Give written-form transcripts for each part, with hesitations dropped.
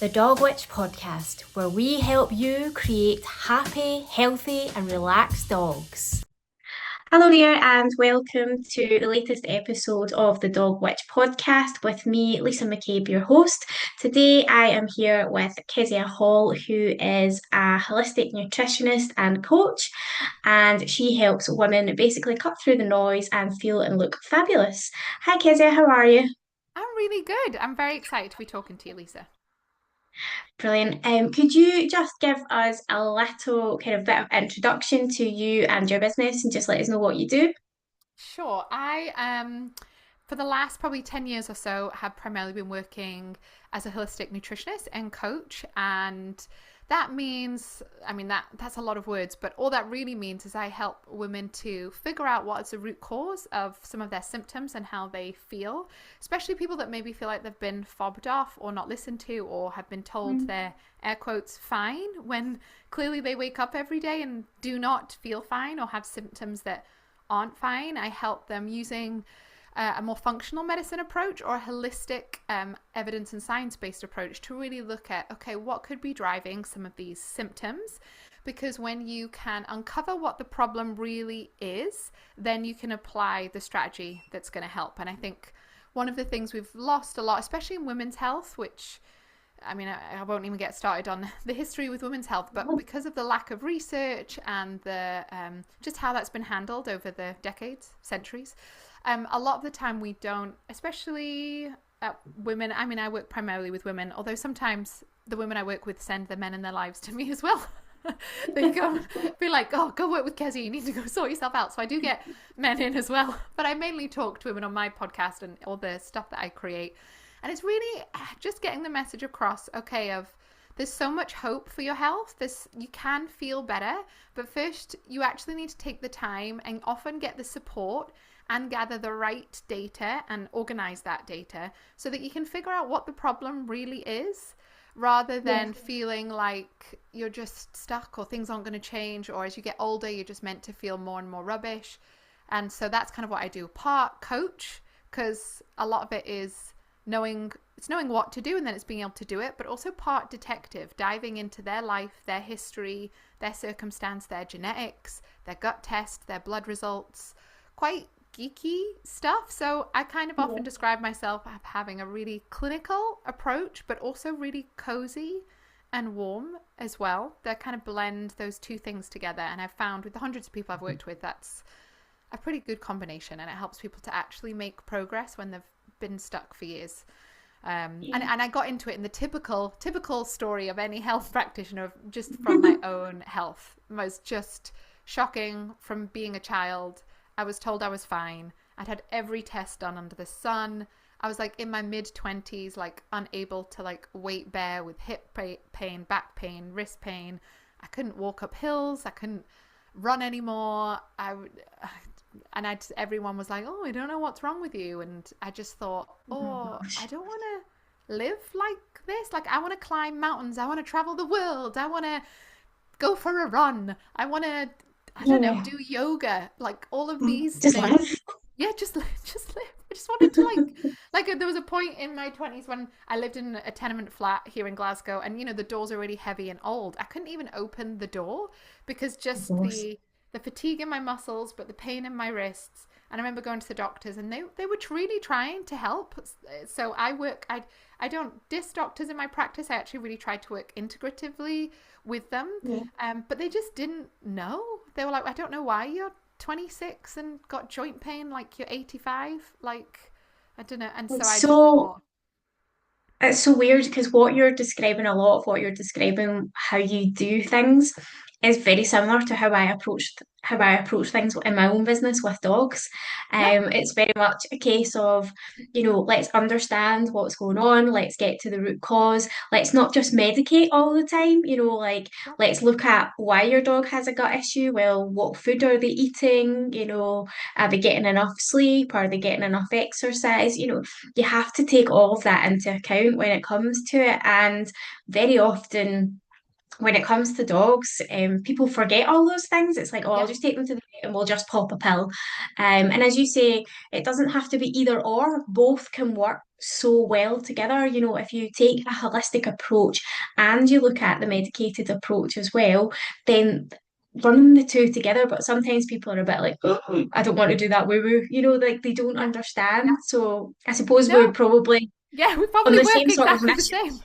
the Dog Witch podcast, where we help you create happy, healthy, and relaxed dogs. Hello there, and welcome to the latest episode of the Dog Witch podcast with me, Lisa McCabe, your host. Today, I am here with Kezia Hall, who is a holistic nutritionist and coach, and she helps women basically cut through the noise and feel and look fabulous. Hi, Kezia, how are you? I'm really good. I'm very excited to be talking to you, Lisa. Brilliant. Could you just give us a little kind of bit of introduction to you and your business and just let us know what you do? Sure. For the last probably 10 years or so, have primarily been working as a holistic nutritionist and coach. And that means, that's a lot of words, but all that really means is I help women to figure out what is the root cause of some of their symptoms and how they feel, especially people that maybe feel like they've been fobbed off or not listened to or have been told they're air quotes fine when clearly they wake up every day and do not feel fine or have symptoms that aren't fine. I help them using a more functional medicine approach or a holistic evidence and science-based approach to really look at, okay, what could be driving some of these symptoms? Because when you can uncover what the problem really is, then you can apply the strategy that's going to help. And I think one of the things we've lost a lot, especially in women's health, which I won't even get started on the history with women's health, but because of the lack of research and the just how that's been handled over the decades, centuries, a lot of the time we don't, especially women. I work primarily with women, although sometimes the women I work with send the men in their lives to me as well. They go be like, oh, go work with Kezia, you need to go sort yourself out. So I do get men in as well, but I mainly talk to women on my podcast and all the stuff that I create. And it's really just getting the message across, okay, of there's so much hope for your health. You can feel better, but first you actually need to take the time and often get the support and gather the right data and organize that data so that you can figure out what the problem really is, rather than feeling like you're just stuck or things aren't going to change, or as you get older, you're just meant to feel more and more rubbish. And so that's kind of what I do. Part coach, because a lot of it is knowing what to do, and then it's being able to do it, but also part detective, diving into their life, their history, their circumstance, their genetics, their gut test, their blood results, quite geeky stuff. So I kind of often describe myself as having a really clinical approach, but also really cozy and warm as well. They kind of blend those two things together, and I've found with the hundreds of people I've worked with, that's a pretty good combination, and it helps people to actually make progress when they've been stuck for years. And I got into it in the typical story of any health practitioner, just from my own health. It was just shocking. From being a child, I was told I was fine. I'd had every test done under the sun. I was like in my mid-20s, like unable to like weight bear, with hip pain, back pain, wrist pain. I couldn't walk up hills. I couldn't run anymore. Everyone was like, oh, I don't know what's wrong with you. And I just thought, Oh my oh, I gosh. don't want to live like this. Like, I want to climb mountains. I want to travel the world. I want to go for a run. I want to, I don't know, Yeah. do yoga. Like all of these Just things. live. Yeah, just live, just live. I just wanted to there was a point in my 20s when I lived in a tenement flat here in Glasgow, and the doors are really heavy and old. I couldn't even open the door because Of just course. the fatigue in my muscles, but the pain in my wrists. And I remember going to the doctors, and they were really trying to help. So I don't diss doctors in my practice. I actually really tried to work integratively with them, Yeah. but they just didn't know. They were like, I don't know why you're 26 and got joint pain like you're 85. Like, I don't know. And so It's I just so thought, it's so weird because what you're describing, a lot of what you're describing, how you do things, is very similar to how I approach things in my own business with dogs. yeah, It's very much a case of, let's understand what's going on, let's get to the root cause, let's not just medicate all the time, like yeah, let's look at why your dog has a gut issue. Well, what food are they eating? Are they getting enough sleep? Are they getting enough exercise? You have to take all of that into account when it comes to it. And very often, when it comes to dogs, people forget all those things. It's like, oh, I'll Yeah. just take them to the vet and we'll just pop a pill. And as you say, it doesn't have to be either or. Both can work so well together. You know, if you take a holistic approach and you look at the medicated approach as well, then running the two together. But sometimes people are a bit like, oh, I don't want to do that woo-woo. You know, like they don't Yeah. understand. So I suppose we're No. probably Yeah, we on probably the work same sort of exactly the mission. same.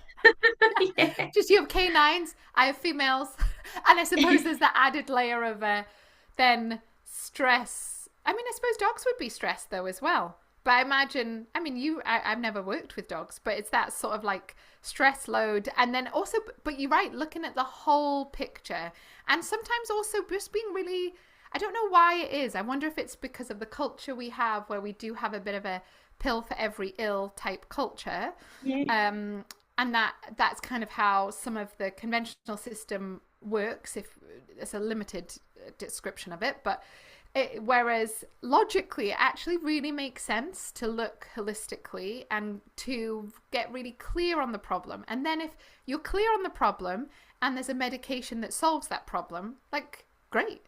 Yeah. Just you have canines, I have females, and I suppose there's that added layer of then stress. I mean, I suppose dogs would be stressed though as well. But I imagine, I mean, I've never worked with dogs, but it's that sort of like stress load. And then also, but you're right, looking at the whole picture. And sometimes also just being really, I don't know why it is. I wonder if it's because of the culture we have where we do have a bit of a pill for every ill type culture. Yeah. And that's kind of how some of the conventional system works, if it's a limited description of it. But whereas logically it actually really makes sense to look holistically and to get really clear on the problem. And then if you're clear on the problem and there's a medication that solves that problem, like, great.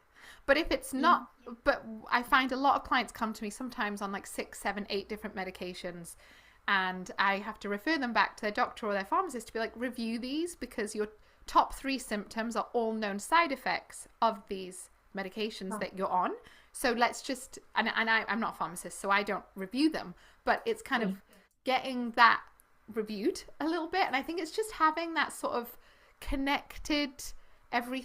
But if it's not, but I find a lot of clients come to me sometimes on like 6, 7, 8 different medications, and I have to refer them back to their doctor or their pharmacist to be like, review these, because your top 3 symptoms are all known side effects of these medications that you're on. So let's just, I'm not a pharmacist, so I don't review them, but it's kind of getting that reviewed a little bit. And I think it's just having that sort of connected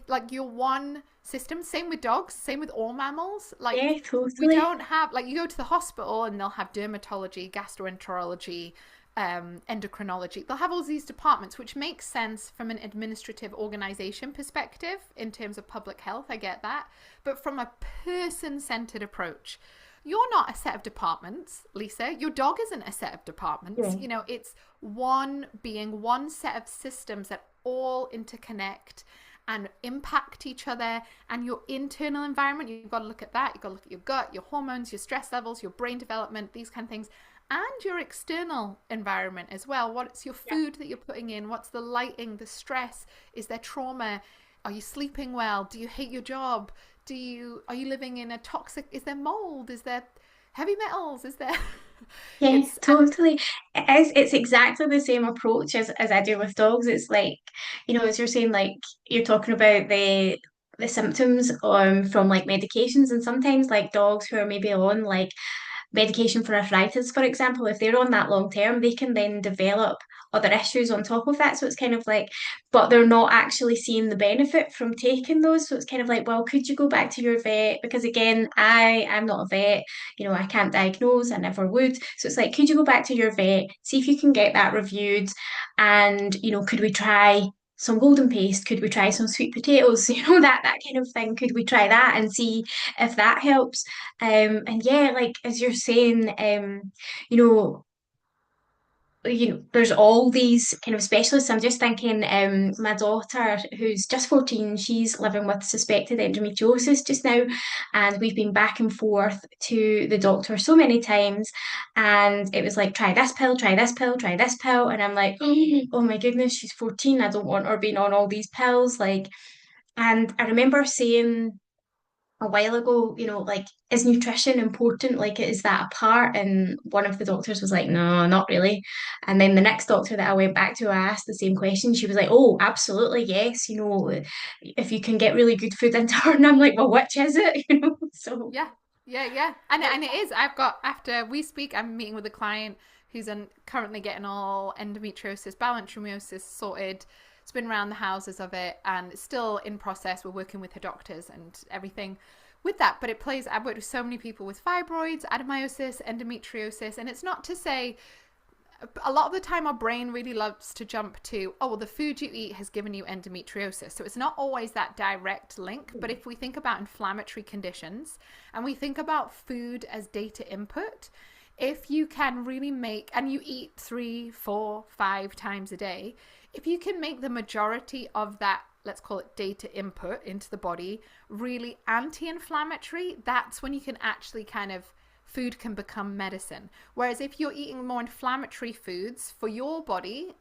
like your one system. Same with dogs, same with all mammals. Like, Yeah, we totally. don't have, like, you go to the hospital and they'll have dermatology, gastroenterology, endocrinology. They'll have all these departments, which makes sense from an administrative organization perspective in terms of public health. I get that. But from a person-centered approach, you're not a set of departments, Lisa. Your dog isn't a set of departments. Yeah. You know, it's one being, one set of systems that all interconnect and impact each other. And your internal environment, you've got to look at that. You've got to look at your gut, your hormones, your stress levels, your brain development, these kind of things, and your external environment as well. What's your food that you're putting in? What's the lighting, the stress? Is there trauma? Are you sleeping well? Do you hate your job? Are you living in a toxic, is there mold? Is there heavy metals? Is there Yeah, it's and totally. It's exactly the same approach as I do with dogs. It's like, you know, as you're saying, like you're talking about the symptoms from like medications, and sometimes like dogs who are maybe on like medication for arthritis, for example, if they're on that long term, they can then develop other issues on top of that. So it's kind of like, but they're not actually seeing the benefit from taking those. So it's kind of like, well, could you go back to your vet? Because again, I'm not a vet, you know, I can't diagnose, I never would. So it's like, could you go back to your vet, see if you can get that reviewed, and you know, could we try some golden paste? Could we try some sweet potatoes? You know, that kind of thing. Could we try that and see if that helps? And yeah, like as you're saying, you know, there's all these kind of specialists. I'm just thinking, my daughter, who's just 14, she's living with suspected endometriosis just now, and we've been back and forth to the doctor so many times, and it was like, try this pill, try this pill, try this pill, and I'm like, oh my goodness, she's 14. I don't want her being on all these pills, like. And I remember saying a while ago, you know, like, is nutrition important? Like, is that a part? And one of the doctors was like, no, not really. And then the next doctor that I went back to, I asked the same question. She was like, oh, absolutely, yes. You know, if you can get really good food into her. And I'm like, well, which is it? You know, so yeah, yeah. And it is. I've got, after we speak, I'm meeting with a client who's currently getting all endometriosis, bowel endometriosis sorted. It's been around the houses of it, and it's still in process. We're working with her doctors and everything with that. But it plays, I've worked with so many people with fibroids, adenomyosis, endometriosis, and it's not to say, a lot of the time our brain really loves to jump to, oh, well, the food you eat has given you endometriosis. So it's not always that direct link. But if we think about inflammatory conditions and we think about food as data input, if you can really make, and you eat 3, 4, 5 times a day, if you can make the majority of that, let's call it data input into the body, really anti-inflammatory, that's when you can actually kind of, food can become medicine. Whereas if you're eating more inflammatory foods for your body,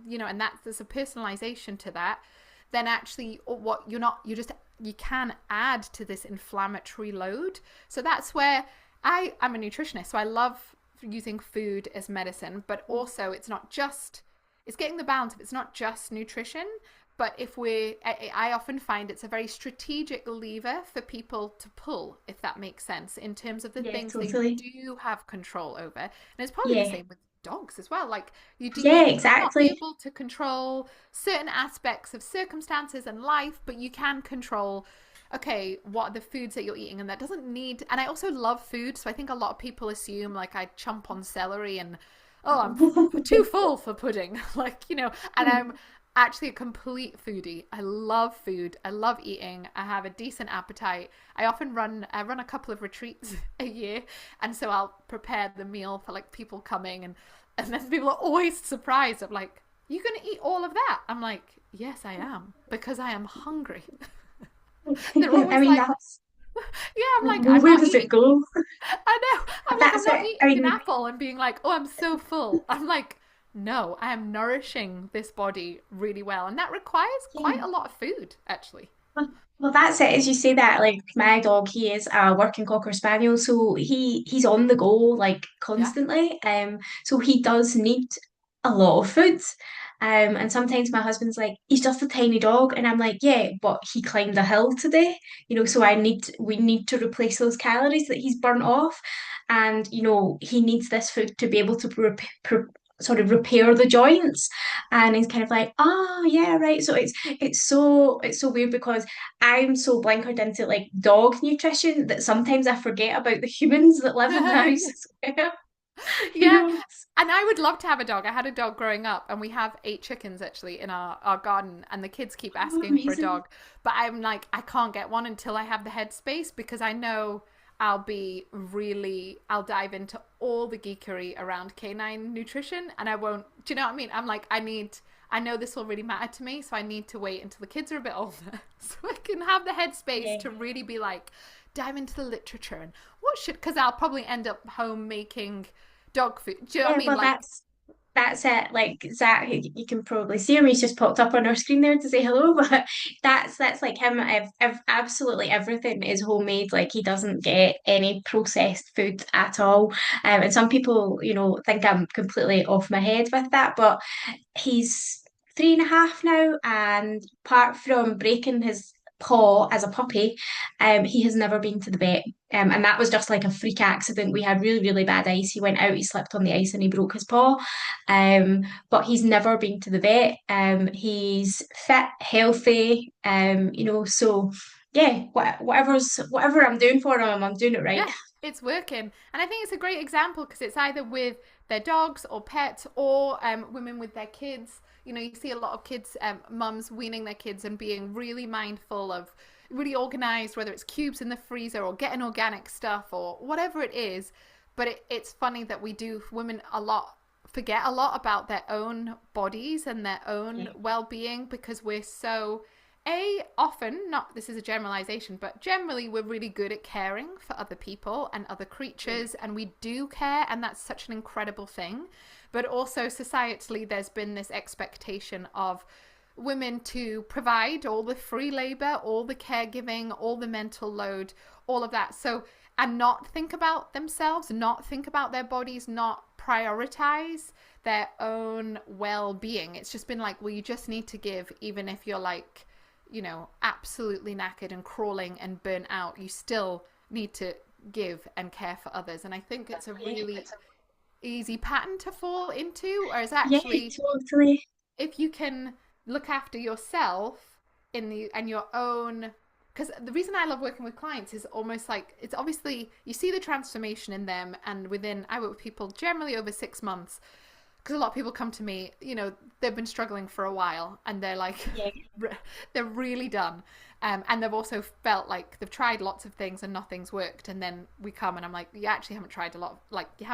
you know, and there's a personalization to that, then actually what you're not, you can add to this inflammatory load. So that's where I'm a nutritionist, so I love using food as medicine, but also it's getting the balance of, it's not just nutrition, but I often find it's a very strategic lever for people to pull, if that makes sense, in terms of the things totally. they do have control over. And it's probably the Yeah, same with dogs as well. Like you yeah, may not be exactly. able to control certain aspects of circumstances and life, but you can control, okay, what are the foods that you're eating? And that doesn't need, and I also love food. So I think a lot of people assume like I chomp on celery and, oh, I'm too full for pudding. Like, and I'm actually a complete foodie. I love food. I love eating. I have a decent appetite. I run a couple of retreats a year. And so I'll prepare the meal for like people coming, and then people are always surprised. I'm like, you going to eat all of that? I'm like, yes, I am, because I am hungry. They're I always mean, like, that's yeah, I'm like, well, I'm where not does it eating. go? I know. I'm like, I'm That's not what I eating an mean. apple and being like, oh, I'm so full. I'm like, no, I am nourishing this body really well. And that requires quite Yeah. a lot of food, actually. Well, that's it. As you say that, like my dog, he is a working cocker spaniel, so he's on the go like Yeah. constantly. So he does need a lot of food. And sometimes my husband's like, he's just a tiny dog, and I'm like, yeah, but he climbed a hill today, so we need to replace those calories that he's burnt off, and he needs this food to be able to sort of repair the joints. And he's kind of like, oh yeah, right. So it's so weird because I'm so blinkered into like dog nutrition that sometimes I forget about the humans that live in the house as well. You Yeah. know, And I would love to have a dog. I had a dog growing up, and we have 8 chickens actually in our garden, and the kids keep oh, asking for a amazing. dog. But I'm like, I can't get one until I have the headspace, because I know I'll dive into all the geekery around canine nutrition, and I won't, do you know what I mean? I'm like, I know this will really matter to me, so I need to wait until the kids are a bit older so I can have the headspace Yeah. to really be like, dive into the literature and because I'll probably end up home making dog food. Do you know what I Yeah, mean? well, Like, that's it. Like Zach, you can probably see him. He's just popped up on our screen there to say hello. But that's like him. Absolutely everything is homemade. Like he doesn't get any processed food at all. And some people, think I'm completely off my head with that. But he's 3.5 now, and apart from breaking his paw as a puppy, he has never been to the vet. And that was just like a freak accident. We had really, really bad ice. He went out, he slipped on the ice, and he broke his paw. But he's never been to the vet. He's fit, healthy. So yeah, whatever I'm doing for him, I'm doing it right. yeah, it's working. And I think it's a great example, because it's either with their dogs or pets, or women with their kids. You see a lot of kids, mums weaning their kids and being really mindful of, really organized, whether it's cubes in the freezer or getting organic stuff or whatever it is. But it's funny that women forget a lot about their own bodies and their own Yeah. well-being, because we're so often, not, this is a generalization, but generally we're really good at caring for other people and other creatures, and we do care, and that's such an incredible thing. But also societally, there's been this expectation of women to provide all the free labor, all the caregiving, all the mental load, all of that. So, and not think about themselves, not think about their bodies, not prioritize their own well-being. It's just been like, well, you just need to give, even if you're like, absolutely knackered and crawling and burnt out, you still need to give and care for others. And I think it's a really easy pattern to fall into, whereas Yeah, actually, totally. if you can look after yourself and your own, because the reason I love working with clients is almost like, it's obviously you see the transformation in them, and I work with people generally over 6 months, because a lot of people come to me, they've been struggling for a while, and they're like, Yeah. they're really done. And they've also felt like they've tried lots of things and nothing's worked. And then we come and I'm like, you actually haven't tried a lot. Like you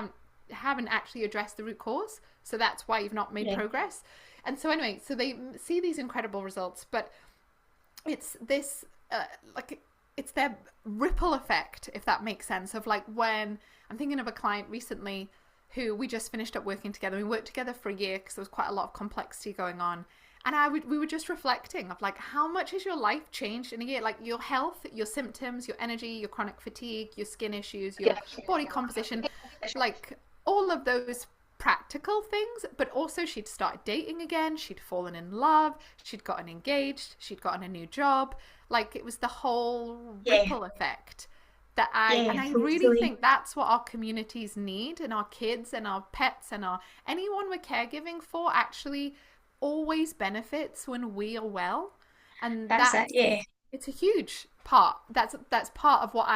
haven't actually addressed the root cause. So that's why you've not made Yeah. progress. And so anyway, so they see these incredible results, but it's this, it's their ripple effect, if that makes sense, of like, when I'm thinking of a client recently who we just finished up working together. We worked together for a year because there was quite a lot of complexity going on. And we were just reflecting of like, how much has your life changed in a year? Like your health, your symptoms, your energy, your chronic fatigue, your skin issues, your body composition, like all of those practical things. But also she'd started dating again. She'd fallen in love. She'd gotten engaged. She'd gotten a new job. Like it was the whole ripple effect that I really think that's what our communities need, and our kids and our pets and anyone we're caregiving for actually always benefits when we are well. And it's a huge part. That's part of what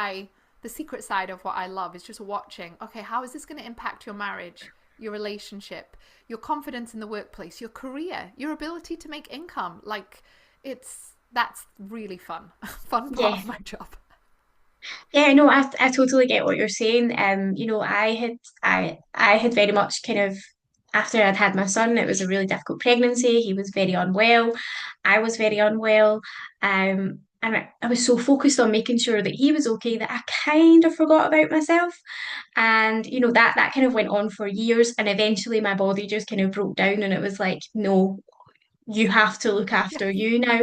the secret side of what I love is just watching, okay, how is this going to impact your marriage, your relationship, your confidence in the workplace, your career, your ability to make income? Like that's really fun part of my job. Yeah, no, I totally get what you're saying. I had very much kind of, after I'd had my son, it was a really difficult pregnancy. He was very unwell. I was very unwell. And I was so focused on making sure that he was okay that I kind of forgot about myself. And that kind of went on for years, and eventually my body just kind of broke down, and it was like, no, you have to look after you now.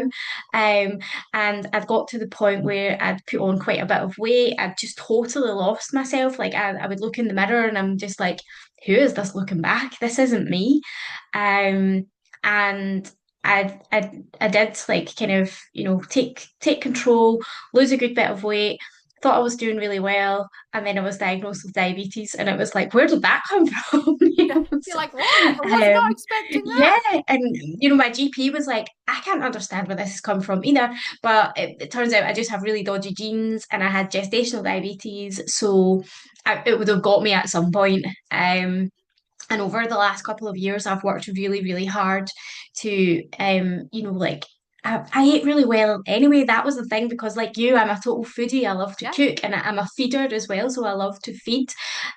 And I'd got to the point where I'd put on quite a bit of weight. I'd just totally lost myself. Like I would look in the mirror and I'm just like, who is this looking back? This isn't me. And I did like kind of, take control, lose a good bit of weight. Thought I was doing really well, and then I was diagnosed with diabetes, and it was like, where did that come from? You're like, what? I was not expecting yeah, that. and my GP was like, I can't understand where this has come from either. But it turns out I just have really dodgy genes, and I had gestational diabetes, so it would have got me at some point. And over the last couple of years, I've worked really, really hard to, like, I ate really well anyway. That was the thing, because like you, I'm a total foodie. I love to Yeah. cook, and I'm a feeder as well, so I love to feed.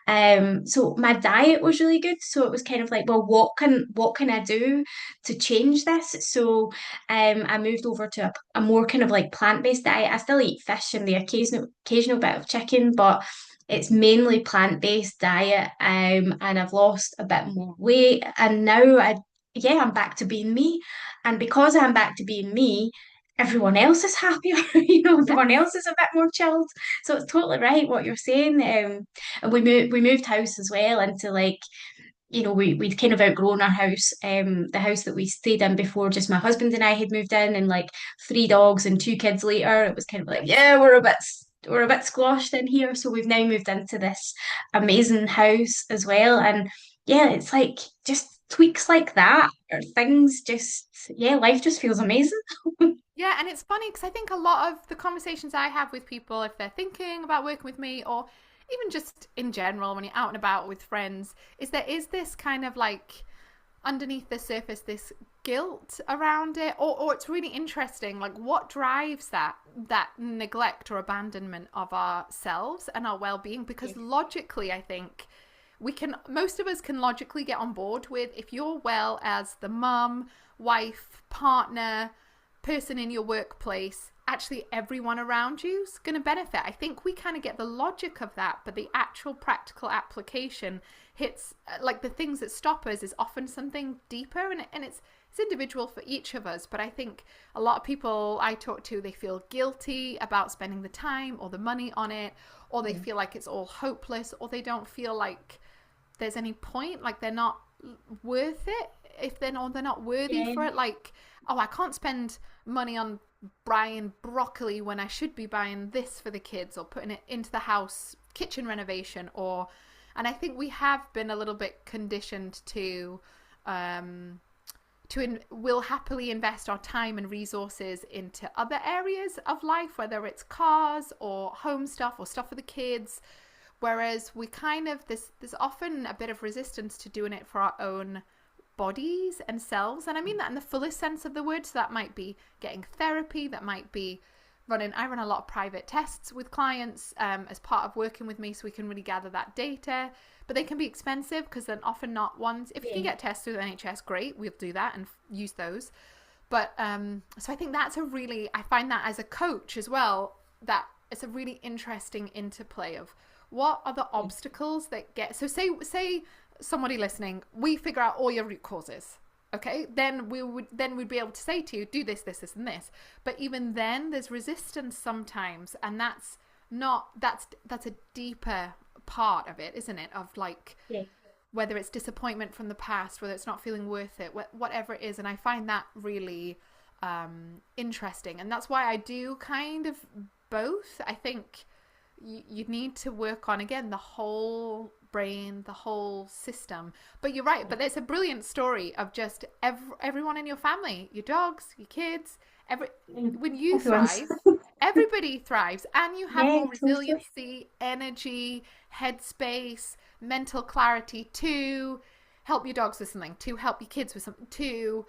So my diet was really good. So it was kind of like, well, what can I do to change this? So I moved over to a more kind of like plant-based diet. I still eat fish and the occasional bit of chicken, but it's mainly plant-based diet, and I've lost a bit more weight, and now I'm back to being me. And because I'm back to being me, everyone else is happier, everyone else is a bit more chilled. So it's totally right what you're saying. And we moved house as well into like, we'd kind of outgrown our house. The house that we stayed in before, just my husband and I had moved in, and like 3 dogs and 2 kids later, it was kind of like, yeah, we're a bit squashed in here. So we've now moved into this amazing house as well. And yeah, it's like just tweaks like that, or things just, yeah, life just feels amazing. Yeah, and it's funny because I think a lot of the conversations I have with people, if they're thinking about working with me, or even just in general when you're out and about with friends, is there is this kind of like underneath the surface, this guilt around it, or it's really interesting, like what drives that neglect or abandonment of ourselves and our well-being? Because logically, I think most of us can logically get on board with, if you're well as the mum, wife, partner, person in your workplace, actually everyone around you is going to benefit. I think we kind of get the logic of that, but the actual practical application hits, like the things that stop us is often something deeper, and it's individual for each of us. But I think a lot of people I talk to, they feel guilty about spending the time or the money on it, or they feel like it's all hopeless, or they don't feel like there's any point, like they're not worth it if they're not worthy for it. Like, oh, I can't spend money on buying broccoli when I should be buying this for the kids, or putting it into the house, kitchen renovation, and I think we have been a little bit conditioned to we'll happily invest our time and resources into other areas of life, whether it's cars or home stuff or stuff for the kids, whereas we kind of, there's often a bit of resistance to doing it for our own bodies and selves. And I mean that in the fullest sense of the word. So that might be getting therapy, that might be I run a lot of private tests with clients as part of working with me, so we can really gather that data. But they can be expensive because they're often not ones. If you can get tests through the NHS, great, we'll do that and use those. But so I think that's I find that as a coach as well, that it's a really interesting interplay of what are the obstacles that get, so say somebody listening, we figure out all your root causes. Okay, then we'd be able to say to you, do this, this, this, and this. But even then, there's resistance sometimes, and that's a deeper part of it, isn't it? Of like, Yeah. whether it's disappointment from the past, whether it's not feeling worth it, whatever it is. And I find that really interesting, and that's why I do kind of both. I think you need to work on, again, the whole brain, the whole system. But you're right, but it's a brilliant story of just everyone in your family, your dogs, your kids, when you Everyone's. thrive, everybody thrives, and you have Yeah, more totally. resiliency, energy, headspace, mental clarity to help your dogs with something, to help your kids with something, to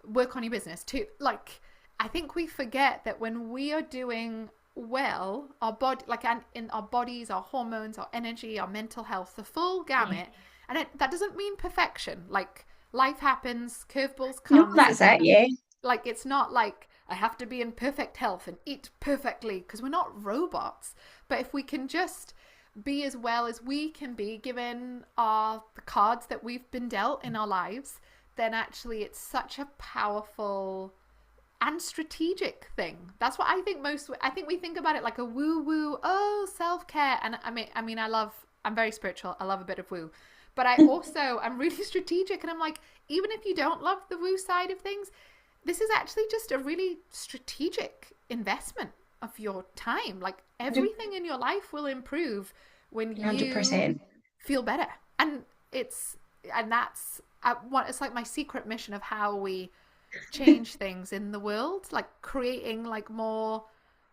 work on your business, to like, I think we forget that when we are doing well, our body, like in our bodies, our hormones, our energy, our mental health, the full gamut. And that doesn't mean perfection. Like, life happens, curveballs No, come. This that's isn't it. Yeah. like, it's not like I have to be in perfect health and eat perfectly, because we're not robots. But if we can just be as well as we can be, given the cards that we've been dealt in our lives, then actually it's such a powerful and strategic thing. That's what I think most. I think we think about it like a woo woo, oh, self-care. And I'm very spiritual. I love a bit of woo. But I also am really strategic, and I'm like, even if you don't love the woo side of things, this is actually just a really strategic investment of your time. Like, everything in your life will improve when you 100%. feel better. And that's it's like my secret mission of how we change things in the world, like creating like more,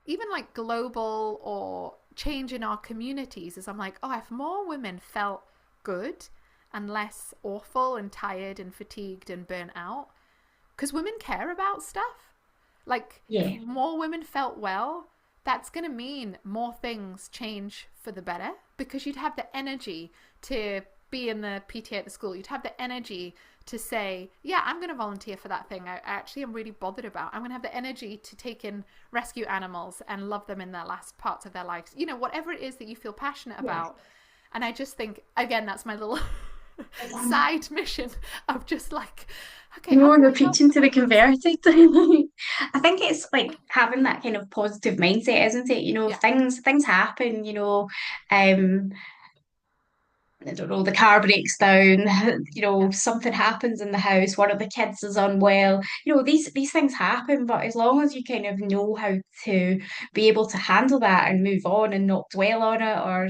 even like global or change in our communities, is I'm like, oh, if more women felt good and less awful and tired and fatigued and burnt out, because women care about stuff. Like, Yeah. if more women felt well, that's going to mean more things change for the better, because you'd have the energy to be in the PTA at the school. You'd have the energy to say, yeah, I'm going to volunteer for that thing I actually am really bothered about. I'm going to have the energy to take in rescue animals and love them in their last parts of their lives. You know, whatever it is that you feel passionate about. And I just think, again, that's my little side mission of just like, okay, how No, can you're we help preaching to the someone else? converted. I think it's like having that kind of positive mindset, isn't it? Yeah. Things happen, um, I don't know, the car breaks down, Yeah. something happens in the house, one of the kids is unwell. These things happen, but as long as you kind of know how to be able to handle that and move on and not dwell on it, or,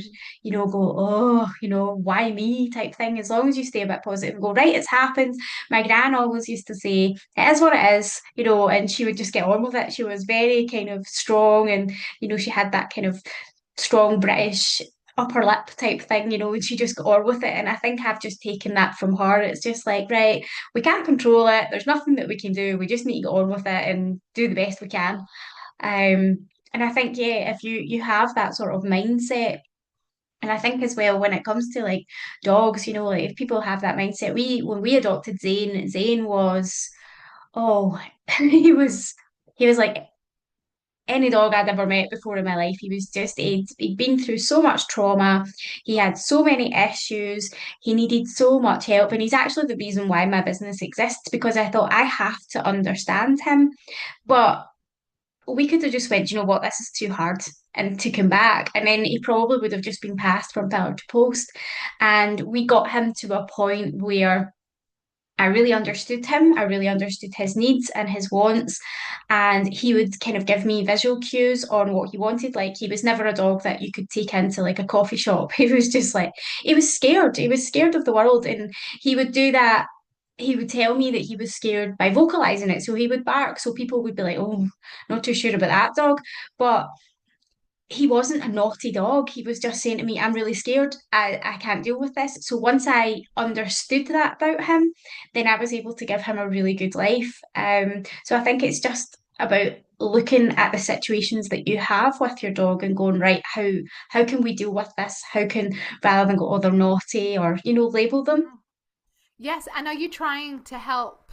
go, oh, why me type thing, as long as you stay a bit positive and go, right, it's happened. My gran always used to say, it is what it is, and she would just get on with it. She was very kind of strong, and, she had that kind of strong British upper lip type thing, and she just got on with it. And I think I've just taken that from her. It's just like, right, we can't control it. There's nothing that we can do. We just need to get on with it and do the best we can. And I think, yeah, if you have that sort of mindset, and I think as well when it comes to like dogs, like if people have that mindset, when we adopted Zane was, oh, he was like any dog I'd ever met before in my life. He was just, he'd been through so much trauma. He had so many issues. He needed so much help. And he's actually the reason why my business exists, because I thought I have to understand him. Yeah. But we could have just went, you know what, this is too hard, and to come back. And then he probably would have just been passed from pillar to post. And we got him to a point where I really understood him. I really understood his needs and his wants. And he would kind of give me visual cues on what he wanted. Like, he was never a dog that you could take into like a coffee shop. He was just like, he was scared. He was scared of the world. And he would do that. He would tell me that he was scared by vocalizing it. So he would bark. So people would be like, oh, not too sure about that dog. But he wasn't a naughty dog. He was just saying to me, I'm really scared. I can't deal with this. So once I understood that about him, then I was able to give him a really good life. So I think it's just about looking at the situations that you have with your dog and going, right, how can we deal with this? How can, rather than go, oh, they're naughty, or, label them. Yes, and are you trying to help,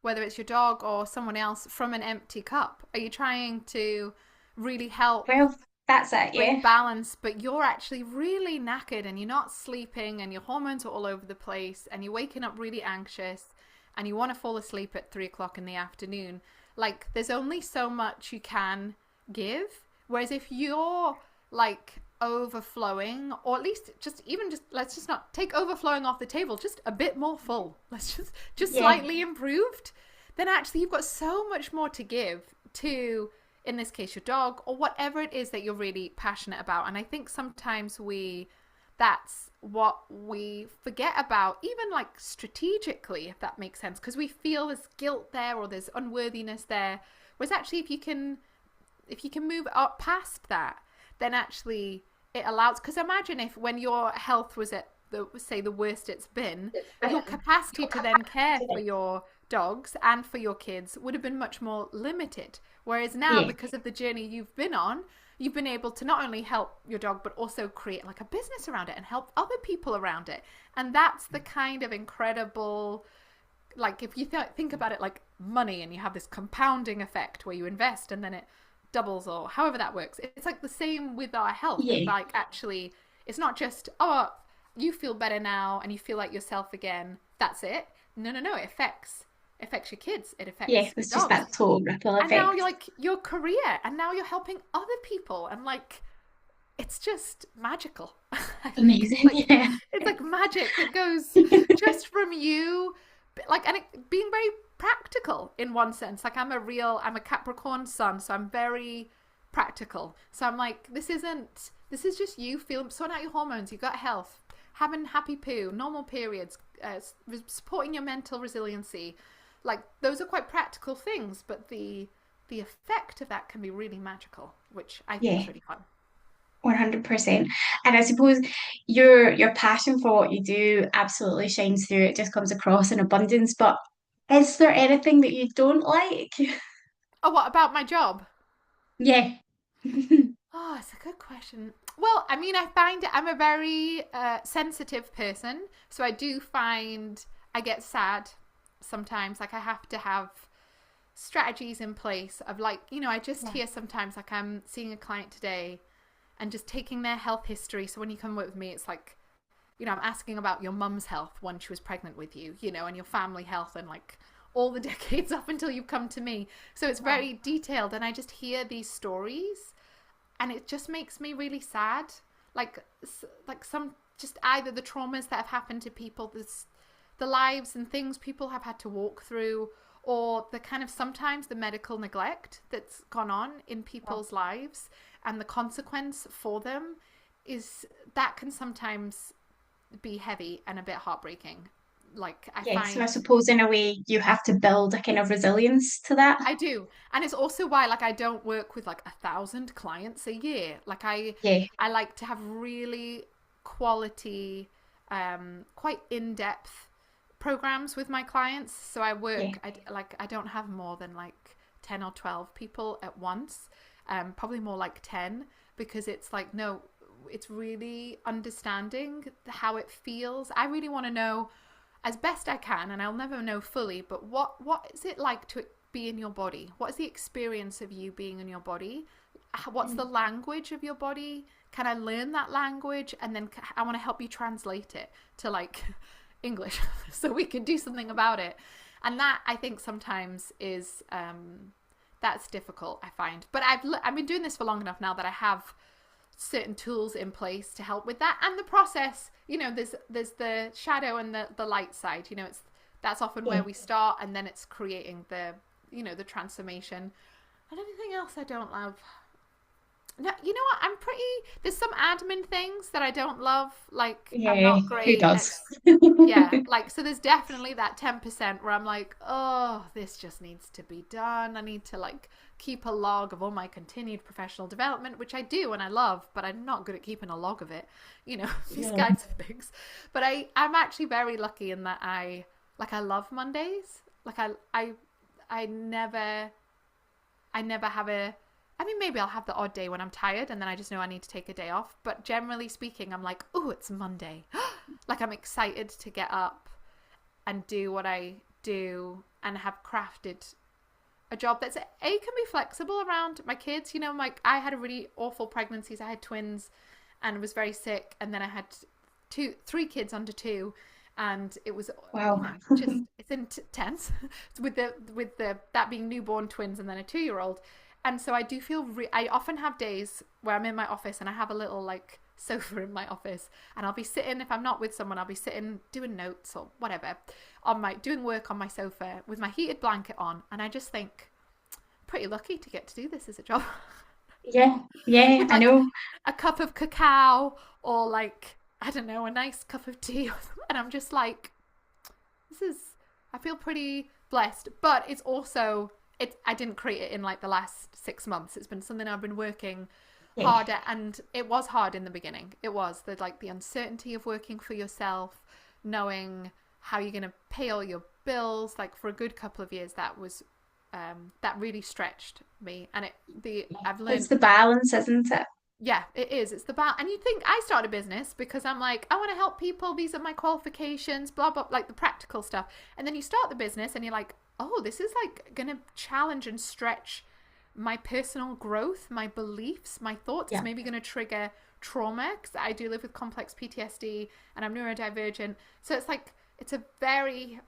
whether it's your dog or someone else, from an empty cup? Are you trying to really help Well, That's it, bring yeah. balance, but you're actually really knackered and you're not sleeping and your hormones are all over the place and you're waking up really anxious and you want to fall asleep at 3 o'clock in the afternoon. Like, there's only so much you can give. Whereas if you're like overflowing, or at least just let's just not take overflowing off the table, just a bit more full. Let's just Yeah. slightly improved. Then actually you've got so much more to give to, in this case, your dog or whatever it is that you're really passionate about. And I think sometimes that's what we forget about, even like strategically, if that makes sense, because we feel there's guilt there or there's unworthiness there. Whereas actually if you can move up past that, then actually it allows, because imagine if when your health was at the worst it's been, your capacity to then care for your dogs and for your kids would have been much more limited. Whereas now, Yeah. because of the journey you've been on, you've been able to not only help your dog, but also create like a business around it and help other people around it. And that's the kind of incredible, like if you think about it like money, and you have this compounding effect where you invest and then it doubles, or however that works. It's like the same with our health. Yeah. It's like, actually, it's not just, oh, you feel better now and you feel like yourself again, that's it. No, it affects your kids, it affects Yeah, your it's just dogs. that total ripple And now effect. you're like your career, and now you're helping other people, and like it's just magical. I think Amazing, yeah. it's like magic that goes just from you, like, and it being very practical in one sense. Like I'm a Capricorn sun, so I'm very practical. So I'm like, this is just you sorting out your hormones, you got health, having happy poo, normal periods, supporting your mental resiliency. Like those are quite practical things, but the effect of that can be really magical, which I think Yeah, is really fun. 100%. And I suppose your passion for what you do absolutely shines through. It just comes across in abundance. But is there anything that you don't like? Oh, what about my job? Yeah. Oh, it's a good question. Well, I mean, I find I'm a very sensitive person, so I do find I get sad sometimes. Like I have to have strategies in place of, like, I just hear sometimes, like I'm seeing a client today and just taking their health history. So when you come work with me, it's like, I'm asking about your mum's health when she was pregnant with you, and your family health and like all the decades up until you've come to me. So it's very detailed, and I just hear these stories and it just makes me really sad. Like some, just either the traumas that have happened to people, the lives and things people have had to walk through, or the kind of sometimes the medical neglect that's gone on in people's lives, and the consequence for them that can sometimes be heavy and a bit heartbreaking. Like So I suppose in a way you have to build a kind of resilience to that. I do. And it's also why, like, I don't work with like 1,000 clients a year. Like Yeah, I like to have really quality, quite in-depth programs with my clients. So I work, I don't have more than like 10 or 12 people at once. Probably more like 10, because it's like, no, it's really understanding how it feels. I really want to know as best I can, and I'll never know fully, but what is it like to be in your body? What is the experience of you being in your body? What's the language of your body? Can I learn that language? And then I want to help you translate it to like English so we can do something about it. And that, I think, sometimes is that's difficult, I find. But I've been doing this for long enough now that I have certain tools in place to help with that. And the process, there's the shadow and the light side. That's often where we start, and then it's creating the transformation. And anything else I don't love? No, you know what? There's some admin things that I don't love. Like, I'm not great. Who does? Like, so there's definitely that 10% where I'm like, oh, this just needs to be done. I need to like keep a log of all my continued professional development, which I do and I love, but I'm not good at keeping a log of it, these kinds of things. But I'm actually very lucky in that I love Mondays. Like I never have maybe I'll have the odd day when I'm tired and then I just know I need to take a day off. But generally speaking, I'm like, oh, it's Monday. Like I'm excited to get up and do what I do and have crafted a job that's can be flexible around my kids. You know, like I had a really awful pregnancies. I had twins and was very sick, and then I had three kids under 2, and it was Wow. just it's intense with the that being newborn twins and then a 2-year-old. And so I do feel I often have days where I'm in my office and I have a little like sofa in my office, and I'll be sitting, if I'm not with someone, I'll be sitting doing notes or whatever doing work on my sofa with my heated blanket on, and I just think pretty lucky to get to do this as a job. Yeah, yeah, With I like know. a cup of cacao or like, I don't know, a nice cup of tea, and I'm just like, I feel pretty blessed. But it's also, I didn't create it in like the last 6 months. It's been something I've been working Yeah. hard at, and it was hard in the beginning. It was the uncertainty of working for yourself, knowing how you're going to pay all your bills. Like for a good couple of years, that was that really stretched me, and I've learned. It's the balance, isn't it? Yeah, it is. It's the balance. And you think I started a business because I'm like, I want to help people. These are my qualifications, blah, blah, like the practical stuff. And then you start the business and you're like, oh, this is like going to challenge and stretch my personal growth, my beliefs, my thoughts. Yeah. It's maybe going to trigger trauma, because I do live with complex PTSD and I'm neurodivergent. So it's like,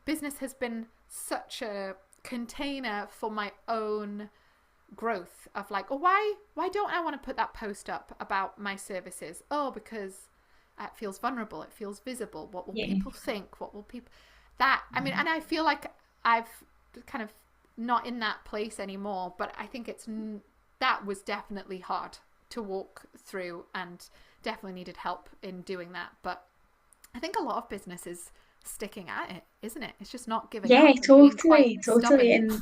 business has been such a container for my own growth of like, oh, why don't I want to put that post up about my services? Oh, because it feels vulnerable, it feels visible. What will people think? What will people I mean, and I feel like I've kind of not in that place anymore, but I think that was definitely hard to walk through and definitely needed help in doing that. But I think a lot of business is sticking at it, isn't it? It's just not giving up Yeah, and being quite totally, totally. stubborn. And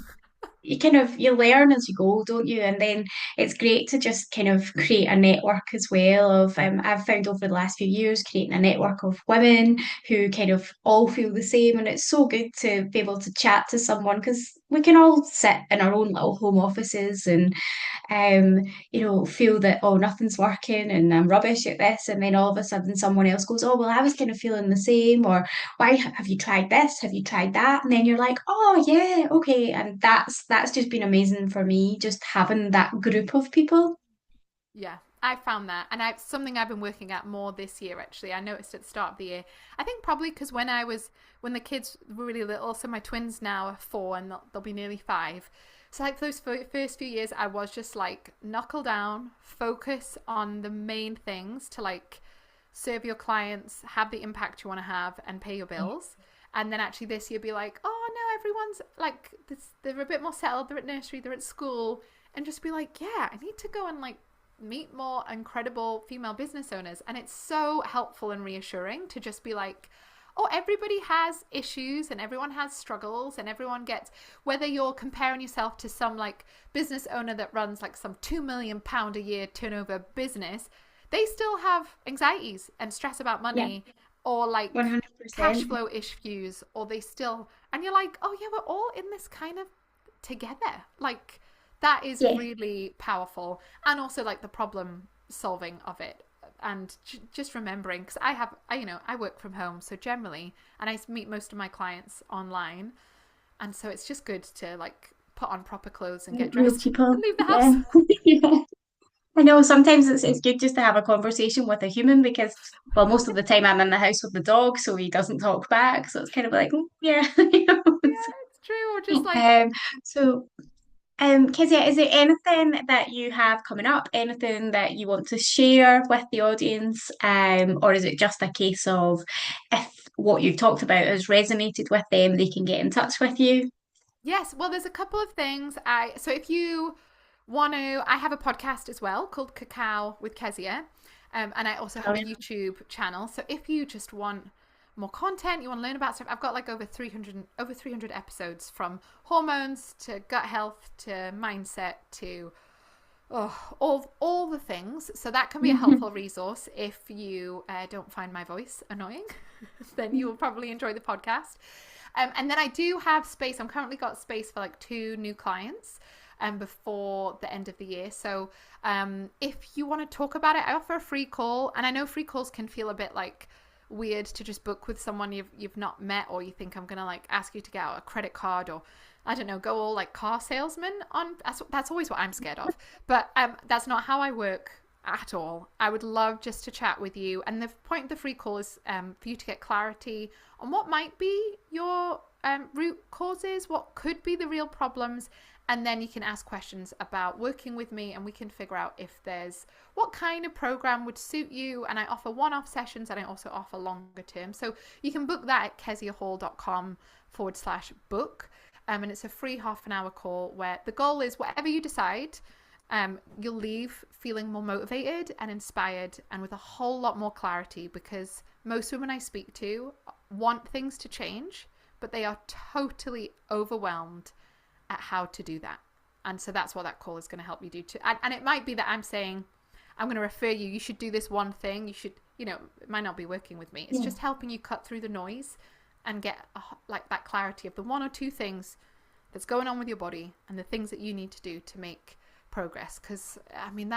you learn as you go, don't you? And then it's great to just kind of create a network as well of I've found over the last few years creating a network of women who kind of all feel the same, and it's so good to be able to chat to someone, because we can all sit in our own little home offices and feel that, oh, nothing's working and I'm rubbish at this. And then all of a sudden someone else goes, oh, well, I was kind of feeling the same. Or why have you tried this? Have you tried that? And then you're like, oh, yeah, okay. And that's just been amazing for me, just having that group of people. Yeah, I found that, and something I've been working at more this year. Actually, I noticed at the start of the year. I think probably because when the kids were really little, so my twins now are 4 and they'll be nearly 5. So like those first few years, I was just like, knuckle down, focus on the main things to like serve your clients, have the impact you want to have, and pay your bills. And then actually this year be like, oh no, everyone's like they're a bit more settled. They're at nursery, they're at school, and just be like, yeah, I need to go and like meet more incredible female business owners. And it's so helpful and reassuring to just be like, oh, everybody has issues and everyone has struggles, and everyone gets, whether you're comparing yourself to some like business owner that runs like some £2 million a year turnover business, they still have anxieties and stress about money, or like 100%. cash flow issues, or they still, and you're like, oh yeah, we're all in this kind of together. Like that is really powerful. And also like the problem solving of it, and just remembering, because I work from home, so generally, and I meet most of my clients online, and so it's just good to like put on proper clothes and get Real dressed people. and leave the house. Yeah. I know sometimes it's good just to have a conversation with a human, because, well, most of the time I'm in the house with the dog, so he doesn't talk back. So it's kind of like, "Mm, yeah." Yeah, it's true. Or just like, Um, so, Kezia, is there anything that you have coming up, anything that you want to share with the audience? Or is it just a case of, if what you've talked about has resonated with them, they can get in touch with you? yes, well, there's a couple of things. So if you want to, I have a podcast as well called Cacao with Kezia. And I also have a Brilliant. YouTube channel. So if you just want more content, you want to learn about stuff, I've got like over 300 episodes, from hormones to gut health to mindset to all the things. So that can be a helpful resource if you don't find my voice annoying. Then you will probably enjoy the podcast. And then I do have space. I'm currently got space for like 2 new clients before the end of the year. So if you want to talk about it, I offer a free call. And I know free calls can feel a bit like weird to just book with someone you've not met, or you think I'm gonna like ask you to get out a credit card, or I don't know, go all like car salesman on. That's always what I'm scared of. But that's not how I work at all. I would love just to chat with you. And the point of the free call is for you to get clarity on what might be your root causes, what could be the real problems. And then you can ask questions about working with me, and we can figure out if there's what kind of program would suit you. And I offer one-off sessions, and I also offer longer term. So you can book that at keziahall.com/book. And it's a free half-an-hour call where the goal is whatever you decide, you'll leave feeling more motivated and inspired and with a whole lot more clarity, because most women I speak to want things to change, but they are totally overwhelmed at how to do that. And so that's what that call is going to help you do too. And it might be that I'm saying, I'm going to refer you, you should do this one thing, you should, it might not be working with me. It's just helping you cut through the noise and get like that clarity of the one or two things that's going on with your body and the things that you need to do to make progress. Because I mean,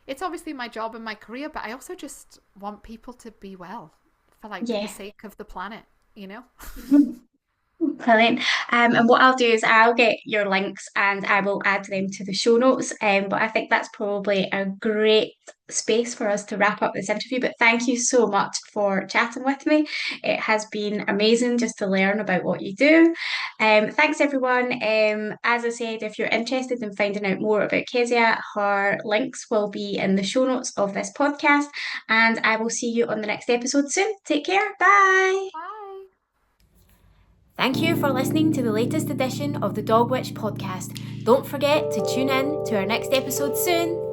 it's obviously my job and my career, but I also just want people to be well for the sake of the planet, Brilliant. And what I'll do is I'll get your links and I will add them to the show notes. But I think that's probably a great space for us to wrap up this interview. But thank you so much for chatting with me. It has been amazing just to learn about what you do. Thanks, everyone. As I said, if you're interested in finding out more about Kezia, her links will be in the show notes of this podcast. And I will see you on the next episode soon. Take care. Bye. Bye. Thank you for listening to the latest edition of the Dog Witch podcast. Don't forget to tune in to our next episode soon.